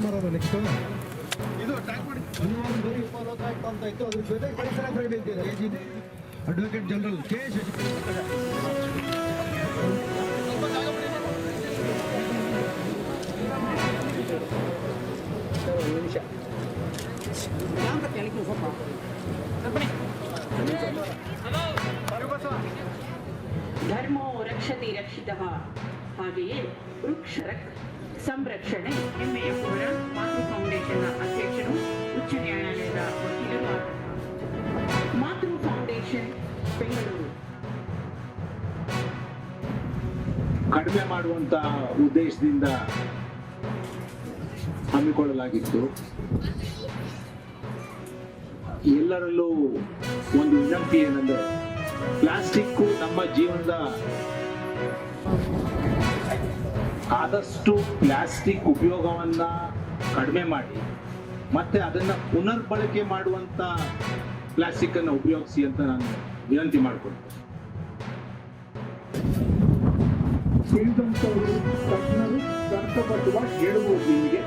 ಮರ ನೆಕ್ಸ್ಟ್ ಇದು ಟ್ಯಾಗ್ ಮಾಡಿ ಬರೀ ಉಪಲೋಕಾಯುಕ್ತ ಅಂತ ಇತ್ತು. ಅದ್ರ ಜೊತೆ ಪರಿಸರ ಪ್ರೇಮಿ ಇದ್ದಾರೆ ಅಡ್ವೊಕೇಟ್ ಜನರಲ್ ಕೆ ಶಶಿಕುಮಾರ್. ನಿಮಿಷ ಧರ್ಮೋ ರಕ್ಷತಿ ರಕ್ಷಿತಃ. ಹಾಗೆಯೇ ವೃಕ್ಷ ಸಂರಕ್ಷಣೆ ಹೆಮ್ಮೆಯ ಪೂರ್ಣ ಮಾತೃ ಫೌಂಡೇಶನ್ನ ಅಧ್ಯಕ್ಷರು, ಉಚ್ಚ ನ್ಯಾಯಾಲಯದ ವಕೀಲರು ಆದ ಮಾತೃ ಫೌಂಡೇಶನ್ ಬೆಂಗಳೂರು. ಕಡಿಮೆ ಮಾಡುವಂತ ಉದ್ದೇಶದಿಂದ ಹಮ್ಮಿಕೊಳ್ಳಲಾಗಿತ್ತು. ಎಲ್ಲರಲ್ಲೂ ಒಂದು ವಿನಂತಿ ಏನಂದ್ರೆ, ಪ್ಲಾಸ್ಟಿಕ್ ನಮ್ಮ ಜೀವನದ ಆದಷ್ಟು ಪ್ಲಾಸ್ಟಿಕ್ ಉಪಯೋಗವನ್ನ ಕಡಿಮೆ ಮಾಡಿ ಮತ್ತೆ ಅದನ್ನ ಪುನರ್ಬಳಕೆ ಮಾಡುವಂತ ಪ್ಲಾಸ್ಟಿಕ್ ಅನ್ನು ಉಪಯೋಗಿಸಿ ಅಂತ ನಾನು ವಿನಂತಿ ಮಾಡಿಕೊಳ್ತೇನೆ. ತಿಳಿದಂಥವರು ತಜ್ಞರು ತರ್ಕಬದ್ಧವಾಗಿ ಹೇಳಬಹುದು. ನಿಮಗೆ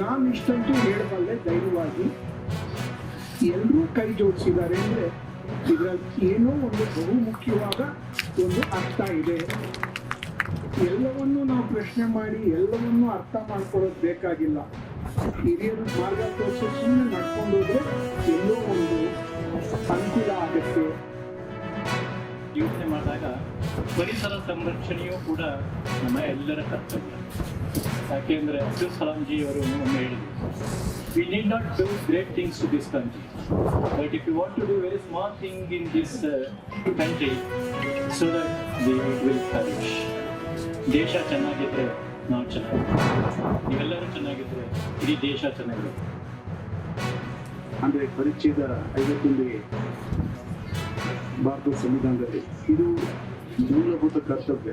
ನಾನು ಇಷ್ಟಂತೂ ಹೇಳಬಲ್ಲೆ ಧೈರ್ಯವಾಗಿ. ಎಲ್ಲರೂ ಕೈ ಜೋಡಿಸಿದ್ದಾರೆ ಅಂದ್ರೆ ಇದರಲ್ಲಿ ಏನೋ ಒಂದು ಬಹು ಮುಖ್ಯವಾದ ಒಂದು ಅರ್ಥ ಇದೆ. ಎಲ್ಲವನ್ನೂ ನಾವು ಪ್ರಶ್ನೆ ಮಾಡಿ ಎಲ್ಲವನ್ನೂ ಅರ್ಥ ಮಾಡ್ಕೊಳ್ಳೋದು ಬೇಕಾಗಿಲ್ಲ. ಹಿರಿಯರು ಮಾರ್ಗ ತೋರಿಸಿ ಸುಮ್ಮನೆ ನಡ್ಕೊಂಡು ಹೋದ್ರೆ ಎಲ್ಲೋ ಒಂದು ಅನುಕೂಲ ಆಗುತ್ತೆ. ಯೋಚನೆ ಮಾಡಿದಾಗ ಪರಿಸರ ಸಂರಕ್ಷಣೆಯೂ ಕೂಡ ನಮ್ಮ ಎಲ್ಲರ ಕರ್ತವ್ಯ. ಯಾಕೆಂದ್ರೆ ಅಬ್ದುಲ್ ಸಲಾಂ ಜಿ ಅವರು ಒಮ್ಮೆ ಹೇಳಿದ್ರು, we need not do great things to this country, but if you want to do very small thing in this country so that it will flourish. ದೇಶ ಚೆನ್ನಾಗಿದ್ರೆ ನಾವು ಚೆನ್ನಾಗಿರ್ತೀವಿ, ನೀವೆಲ್ಲರೂ ಚೆನ್ನಾಗಿದ್ರೆ ಇಡೀ ದೇಶ ಚೆನ್ನಾಗಿರುತ್ತೆ. ಅಂದ್ರೆ ಪರಿಚಯದ 51ನೇ ಭಾರತದ ಸಂವಿಧಾನದಲ್ಲಿ ಇದು ಮೂಲಭೂತ ಕರ್ತವ್ಯ.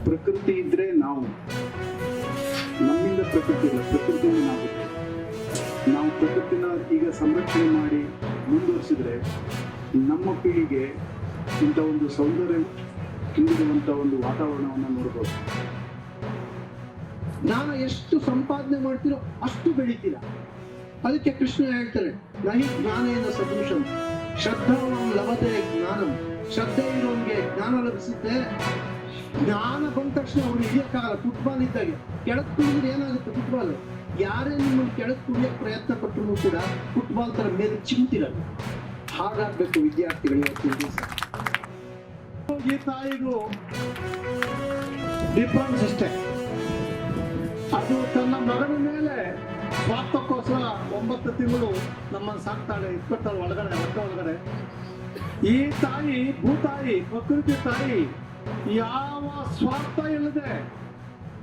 ಪ್ರಕೃತಿ ಇದ್ರೆ ನಾವು, ನಮ್ಮಿಂದ ಪ್ರಕೃತಿ ಇಲ್ಲ, ಪ್ರಕೃತಿಯಿಂದ ನಾವು ಪ್ರಕೃತಿನ ಈಗ ಸಂರಕ್ಷಣೆ ಮಾಡಿ ಮುಂದುವರಿಸಿದ್ರೆ ನಮ್ಮ ಪೀಳಿಗೆ ಇಂಥ ಒಂದು ಸೌಂದರ್ಯ ತುಂಬಿರುವಂಥ ಒಂದು ವಾತಾವರಣವನ್ನು ನೋಡ್ಬೋದು. ಜ್ಞಾನ ಎಷ್ಟು ಸಂಪಾದನೆ ಮಾಡ್ತೀರೋ ಅಷ್ಟು ಬೆಳಿತೀರ. ಅದಕ್ಕೆ ಕೃಷ್ಣ ಹೇಳ್ತಾರೆ, ನಹಿ ಜ್ಞಾನೇನ ಸದೃಶಂ ಶ್ರದ್ಧಾವಾನ್ ಲಭತೆ ಜ್ಞಾನಂ. ಶ್ರದ್ಧೆ ಇರೋನ್ಗೆ ಜ್ಞಾನ ಲಭಿಸುತ್ತೆ. ಜ್ಞಾನ ಬಂದ ತಕ್ಷಣ ಅವ್ರು ಹಿಡಿಯಕ್ಕಾಗಲ್ಲ. ಫುಟ್ಬಾಲ್ ಇದ್ದಾಗೆ ಕೆಳಕ್ ಕುಡಿದ್ರೆ ಏನಾಗುತ್ತೆ? ಫುಟ್ಬಾಲ್ ಯಾರೇ ನಿಮ್ಮನ್ನು ಕೆಳಕ್ ಕುಡಿಯಕ್ಕೆ ಪ್ರಯತ್ನ ಪಟ್ಟರು ಕೂಡ ಫುಟ್ಬಾಲ್ ತರ ಮೇಲೆ ಚಿಮ್ತಿರಲ್ಲ. ಹಾಗಾಗ್ಬೇಕು ವಿದ್ಯಾರ್ಥಿಗಳು ಇವತ್ತಿನ ದಿವಸ. ಈ ತಾಯಿಗೂ ಡಿಫರೆನ್ಸ್ ಅಷ್ಟೇ. ಅದು ತನ್ನ ಮಗನ ಮೇಲೆ ಸ್ವಾರ್ಥಕ್ಕೋಸ್ಕರ 9 ತಿಂಗಳು ನಮ್ಮನ್ನು ಸಾಕ್ತಾಳೆ, ಇಟ್ಕೊಳ್ತಾಳೆ ಒಳಗಡೆ. ಈ ತಾಯಿ ಭೂತಾಯಿ, ಪ್ರಕೃತಿ ತಾಯಿ ಯಾವ ಸ್ವಾರ್ಥ ಇಲ್ಲದೆ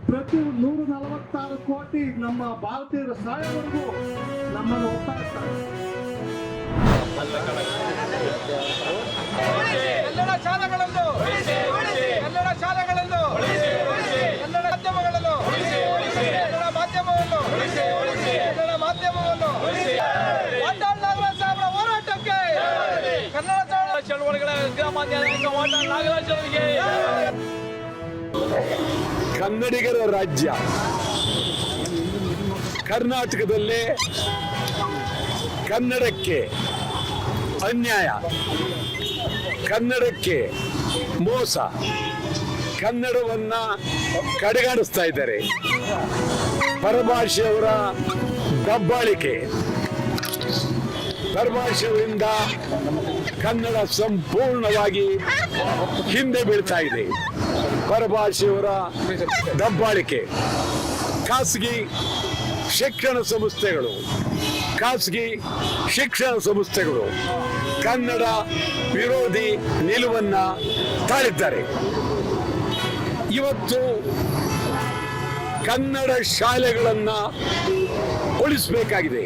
ಪ್ರತಿ 146 ಕೋಟಿ ನಮ್ಮ ಭಾರತೀಯರ ಸಾಯೋವರೆಗೂ ನಮ್ಮನ್ನು ಹೋಗ್ತಾ ಇರ್ತಾರೆ. ಕನ್ನಡ ಶಾಲೆಗಳಲ್ಲೂ, ಕನ್ನಡ ಶಾಲೆಗಳಲ್ಲೂ, ಕನ್ನಡ ಮಾಧ್ಯಮಗಳಲ್ಲೂ, ಕನ್ನಡ ಮಾಧ್ಯಮವನ್ನು, ಕನ್ನಡ ಮಾಧ್ಯಮವನ್ನು ವಾಟಾಳ್ ನಾಗರಾಜ್ ಅವರ ಹೋರಾಟಕ್ಕೆ, ಕನ್ನಡ ಚಳವಳಿಗಳ ಗ್ರಾಮಾನ್ಯ ವಾಟಾಳ್ ನಾಗರಾಜ್ ಅವರಿಗೆ. ಕನ್ನಡಿಗರ ರಾಜ್ಯ ಕರ್ನಾಟಕದಲ್ಲೇ ಕನ್ನಡಕ್ಕೆ ಅನ್ಯಾಯ, ಕನ್ನಡಕ್ಕೆ ಮೋಸ, ಕನ್ನಡವನ್ನ ಕಡೆಗಣಿಸ್ತಾ ಇದ್ದಾರೆ. ಪರಭಾಷೆಯವರ ದಬ್ಬಾಳಿಕೆ, ಪರಭಾಷೆಯಿಂದ ಕನ್ನಡ ಸಂಪೂರ್ಣವಾಗಿ ಹಿಂದೆ ಬೀಳ್ತಾ ಇದೆ. ಪರಭಾಷೆಯವರ ದಬ್ಬಾಳಿಕೆ, ಖಾಸಗಿ ಶಿಕ್ಷಣ ಸಂಸ್ಥೆಗಳು ಕನ್ನಡ ವಿರೋಧಿ ನಿಲುವನ್ನ ತಾಳಿದ್ದಾರೆ. ಇವತ್ತು ಕನ್ನಡ ಶಾಲೆಗಳನ್ನ ಉಳಿಸಬೇಕಾಗಿದೆ.